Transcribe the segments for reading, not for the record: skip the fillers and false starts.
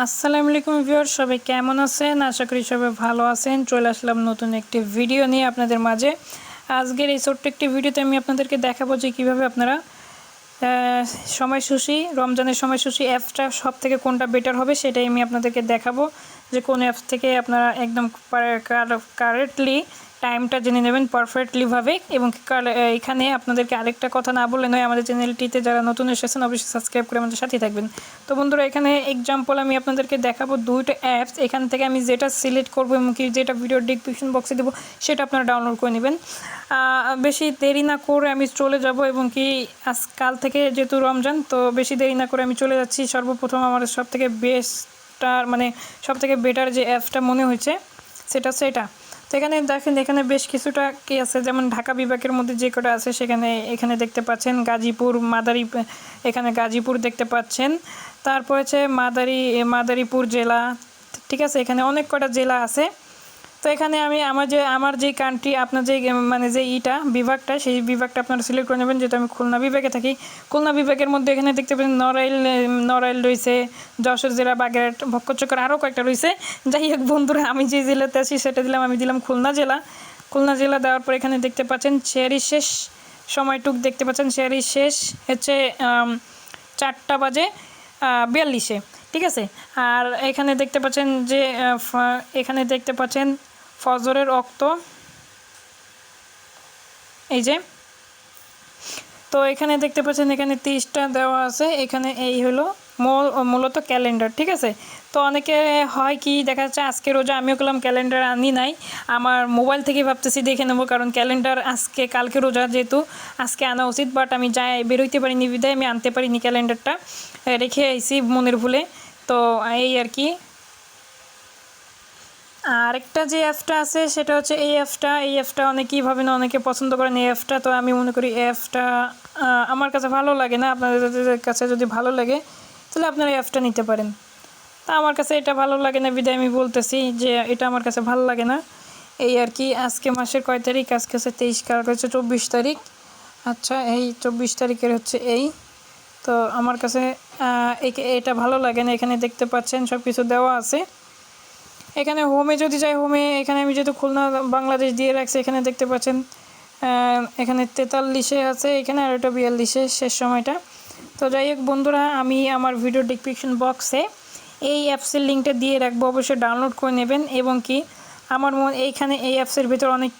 আসসালামু আলাইকুম ভিউয়ার, সবাই কেমন আছেন? আশা করি সবাই ভালো আছেন। চলে আসলাম নতুন একটি ভিডিও নিয়ে আপনাদের মাঝে। আজকের এই ছোট্ট একটি ভিডিওতে আমি আপনাদেরকে দেখাবো যে কীভাবে আপনারা সময়সূচি, রমজানের সময়সূচি অ্যাপটা সব থেকে কোনটা বেটার হবে সেটাই আমি আপনাদেরকে দেখাবো, যে কোন অ্যাপস থেকে আপনারা একদম কারেক্টলি টাইমটা জেনে নেবেন পারফেক্টলিভাবে। এবং এখানে আপনাদেরকে আরেকটা কথা না বললে নয়, আমাদের চ্যানেলটিতে যারা নতুন এসেছেন অবশ্যই সাবস্ক্রাইব করে আমাদের সাথেই থাকবেন। তো বন্ধুরা, এখানে এক্সাম্পল আমি আপনাদেরকে দেখাবো দুইটা অ্যাপস। এখান থেকে আমি যেটা সিলেক্ট করবো এবং কি যেটা ভিডিও ডিসক্রিপশন বক্সে দেবো সেটা আপনারা ডাউনলোড করে নেবেন। বেশি দেরি না করে আমি চলে যাব, এবং কি কাল থেকে যেহেতু রমজান, তো বেশি দেরি না করে আমি চলে যাচ্ছি। সর্বপ্রথম আমার সবথেকে বেস্টটার মানে সবথেকে বেটার যে অ্যাপসটা মনে হয়েছে সেটা তো এখানে দেখেন, এখানে বেশ কিছুটা কি আছে, যেমন ঢাকা বিভাগের মধ্যে যে কটা আছে এখানে দেখতে পাচ্ছেন গাজীপুর, মাদারী, এখানে গাজীপুর দেখতে পাচ্ছেন। তারপর হচ্ছে মাদারীপুর জেলা, ঠিক আছে, এখানে অনেক কটা জেলা আছে। তো এখানে আমি আমার যে কান্ট্রি, আপনার যে যে বিভাগটা, সেই বিভাগটা আপনারা সিলেক্ট করে নেবেন। যেহেতু আমি খুলনা বিভাগে থাকি, খুলনা বিভাগের মধ্যে এখানে দেখতে পাচ্ছেন নড়াইল রয়েছে, যশোর জেলা, বাগেরহাট, ভক্কচক্কর, আরও কয়েকটা রয়েছে। যাই হোক বন্ধুরা, আমি যে জেলাতে আছি সেটা আমি দিলাম খুলনা জেলা। দেওয়ার পর এখানে দেখতে পাচ্ছেন সেহরি শেষ সময়টুক দেখতে পাচ্ছেন। সেহরি শেষ হচ্ছে 4:42, ঠিক আছে। আর এখানে দেখতে পাচ্ছেন যে ফজরের ওয়াক্ত, এই যে। তো এখানে দেখতে পাচ্ছেন এখানে 30টা দেওয়া আছে। এখানে এই হলো মূলত ক্যালেন্ডার, ঠিক আছে। তো অনেকে হয় কি দেখা যাচ্ছে আজকে রোজা, আমিও করলাম ক্যালেন্ডার আনি নাই, আমার মোবাইল থেকে ভাবতেছি দেখে নেবো, কারণ ক্যালেন্ডার কালকে রোজা যেহেতু আজকে আনা উচিত, বাট আমি বেরোইতে পারিনি বিদায় আমি আনতে পারিনি, ক্যালেন্ডারটা রেখে আইছি মনের ভুলে। তো এই আর কি। আরেকটা যে অ্যাপটা আছে সেটা হচ্ছে এই অ্যাপটা অনেকেই ভাবেন, অনেকে পছন্দ করেন এই অ্যাপটা। তো আমি মনে করি এই অ্যাপটা আমার কাছে ভালো লাগে না। আপনাদের কাছে যদি ভালো লাগে তাহলে আপনারা এই অ্যাপটা নিতে পারেন। তা আমার কাছে এটা ভালো লাগে না বিদায় আমি বলতেছি যে এটা আমার কাছে ভালো লাগে না, এই আর কি। আজকে মাসের কয় তারিখ? আজকে হচ্ছে 23, কালকে হচ্ছে 24 তারিখ। আচ্ছা, এই 24 তারিখের হচ্ছে এই। তো আমার কাছে এটা ভালো লাগে না। এখানে দেখতে পাচ্ছেন সব কিছু দেওয়া আছে। এখানে হোমে যদি যাই, এখানে আমি যেহেতু খুলনা বাংলাদেশ দিয়ে রাখছি, এখানে দেখতে পাচ্ছেন এখানে 43-এ আছে, এখানে আর এটা 42-এ শেষ সময়টা। তো যাই হোক বন্ধুরা, আমি আমার ভিডিও ডিসক্রিপশন বক্সে এই অ্যাপসের লিঙ্কটা দিয়ে রাখবো, অবশ্যই ডাউনলোড করে নেবেন। এবং কি এইখানে এই অ্যাপসের ভিতর অনেক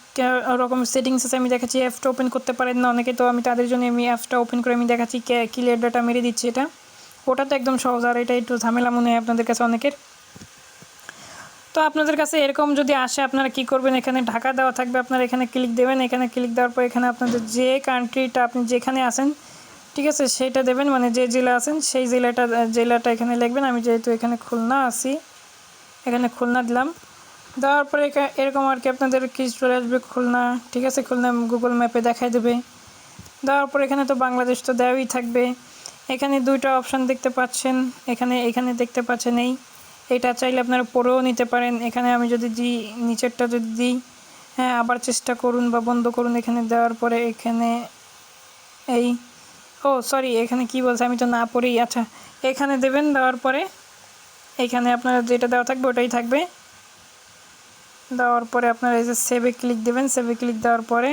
রকম সেটিংস আছে। আমি দেখাচ্ছি অ্যাপটা ওপেন করতে পারেন না অনেকে, তো আমি তাদের জন্য আমি অ্যাপটা ওপেন করে আমি দেখাচ্ছি ক্লিয়ার ডাটা মেরে দিচ্ছি। ওটা তো একদম সহজ, আর এটা একটু ঝামেলা মনে হয় আপনাদের কাছে অনেকের। তো আপনাদের কাছে এরকম যদি আসে আপনারা কি করবেন, এখানে ঢাকা দেওয়া থাকবে, আপনারা এখানে ক্লিক দেবেন। এখানে ক্লিক দেওয়ার পর এখানে আপনাদের যে কান্ট্রিটা আপনি যেখানে আছেন, ঠিক আছে, সেইটা দেবেন, মানে যে জেলা আছেন সেই জেলাটা এখানে লিখবেন। আমি যেহেতু এখানে খুলনা আছি, এখানে খুলনা দিলাম। দেওয়ার পরে এরকম আর কি আপনাদের কি চলে আসবে খুলনা, ঠিক আছে। খুলনা গুগল ম্যাপে দেখাই দেবে। দেওয়ার পর এখানে তো বাংলাদেশ তো দেওয়াই থাকবে। এখানে দুইটা অপশান দেখতে পাচ্ছেন, এখানে দেখতে পাচ্ছেন এটা চাইলে আপনারা পড়েও নিতে পারেন। এখানে আমি যদি দিই, নিচেরটা যদি দিই, হ্যাঁ, আবার চেষ্টা করুন বা বন্ধ করুন। এখানে দেওয়ার পরে এখানে সরি, এখানে কি বলছে আমি তো না পড়েই, আচ্ছা, এখানে দেবেন। দেওয়ার পরে এখানে আপনারা যেটা দেওয়া থাকবে ওটাই থাকবে। দেওয়ার পরে আপনারা এই যে সেভে ক্লিক দেবেন। সেভে ক্লিক দেওয়ার পরে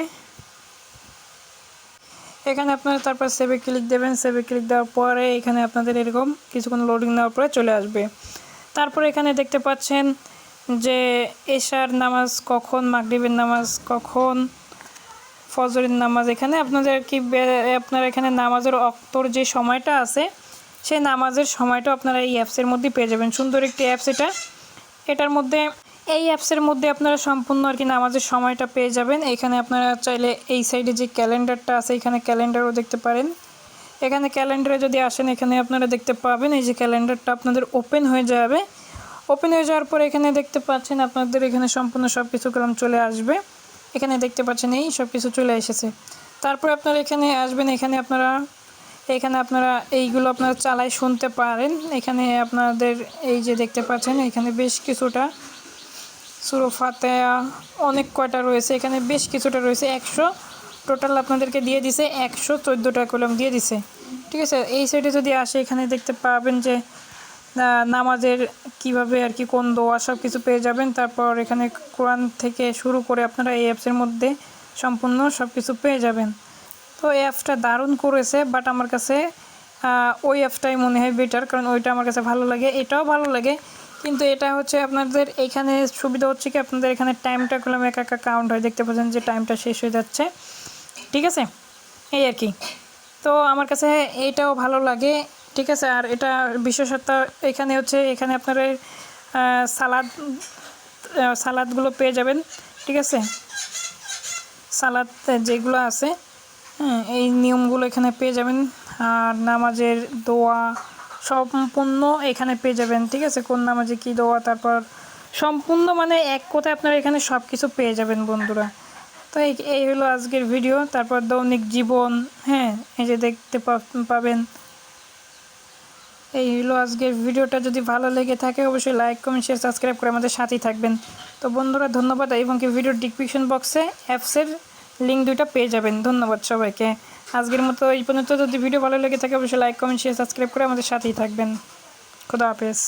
এখানে আপনারা তারপর সেভে ক্লিক দেবেন। সেভে ক্লিক দেওয়ার পরে এখানে আপনাদের এরকম কিছুক্ষণ লোডিং নেওয়ার পরে চলে আসবে। তারপরে এখানে দেখতে পাচ্ছেন যে এশার নামাজ কখন, মাগরিবের নামাজ কখন, ফজরের নামাজ। এখানে আপনারা এখানে নামাজের অক্তর যে সময়টা আছে সেই নামাজের সময়টা আপনারা এই অ্যাপসের মধ্যে পেয়ে যাবেন। সুন্দর একটি অ্যাপস এই অ্যাপসের মধ্যে আপনারা সম্পূর্ণ আর কি নামাজের সময়টা পেয়ে যাবেন। এখানে আপনারা চাইলে এই সাইডে যে ক্যালেন্ডারটা আছে এখানে ক্যালেন্ডারও দেখতে পারেন। এখানে ক্যালেন্ডারে যদি আসেন, এখানে আপনারা দেখতে পাবেন এই যে ক্যালেন্ডারটা আপনাদের ওপেন হয়ে যাবে। ওপেন হয়ে যাওয়ার পর এখানে দেখতে পাচ্ছেন আপনাদের এখানে সম্পূর্ণ সব কিছু চলে আসবে। এখানে দেখতে পাচ্ছেন এই সব কিছু চলে এসেছে। তারপর আপনারা এখানে আসবেন। এখানে আপনারা এইগুলো আপনারা চালায় শুনতে পারেন। এখানে আপনাদের এই যে দেখতে পাচ্ছেন এখানে বেশ কিছুটা সূরা ফাতিহা অনেক কয়টা রয়েছে, এখানে বেশ কিছুটা রয়েছে। 100 টোটাল আপনাদেরকে দিয়ে দিছে, 114টা কলম দিয়ে দিছে, ঠিক আছে। এই সাইডে যদি আসে এখানে দেখতে পাবেন যে নামাজের কিভাবে আর কি কোন দোয়া সব কিছু পেয়ে যাবেন। তারপর এখানে কোরআন থেকে শুরু করে আপনারা এই অ্যাপসের মধ্যে সম্পূর্ণ সব কিছু পেয়ে যাবেন। তো এই অ্যাপসটা দারুণ করেছে, বাট আমার কাছে ওই অ্যাপসটাই মনে হয় বেটার, কারণ ওইটা আমার কাছে ভালো লাগে, এটাও ভালো লাগে। কিন্তু এটা হচ্ছে আপনাদের এখানে সুবিধা হচ্ছে কি আপনাদের এখানে টাইমটা করলাম একা একা কাউন্ট হয়, দেখতে পাচ্ছেন যে টাইমটা শেষ হয়ে যাচ্ছে, ঠিক আছে, এই আর কি। তো আমার কাছে এইটাও ভালো লাগে, ঠিক আছে। আর এটা বিশেষত এখানে হচ্ছে এখানে আপনারা সালাদগুলো পেয়ে যাবেন, ঠিক আছে, সালাদ যেগুলো আছে, হ্যাঁ, এই নিয়মগুলো এখানে পেয়ে যাবেন। আর নামাজের দোয়া সম্পূর্ণ এখানে পেয়ে যাবেন, ঠিক আছে, কোন নামাজে কী দোয়া, তারপর সম্পূর্ণ মানে এক কথায় আপনারা এখানে সব কিছু পেয়ে যাবেন বন্ধুরা। তো এই হলো আজকের ভিডিও। তারপর দৈনিক জীবন, হ্যাঁ, এই যে দেখতে পাবেন। এই হলো আজকের ভিডিওটা, যদি ভালো লেগে থাকে অবশ্যই লাইক কমেন্ট শেয়ার সাবস্ক্রাইব করে আমাদের সাথেই থাকবেন। তো বন্ধুরা ধন্যবাদ, এবং কি ভিডিওর ডিসক্রিপশন বক্সে অ্যাপসের লিঙ্ক দুইটা পেয়ে যাবেন। ধন্যবাদ সবাইকে। আজকের মতো এই পর্যন্ত। যদি ভিডিও ভালো লেগে থাকে অবশ্যই লাইক কমেন্ট শেয়ার সাবস্ক্রাইব করে আমাদের সাথেই থাকবেন। খুদা হাফেজ।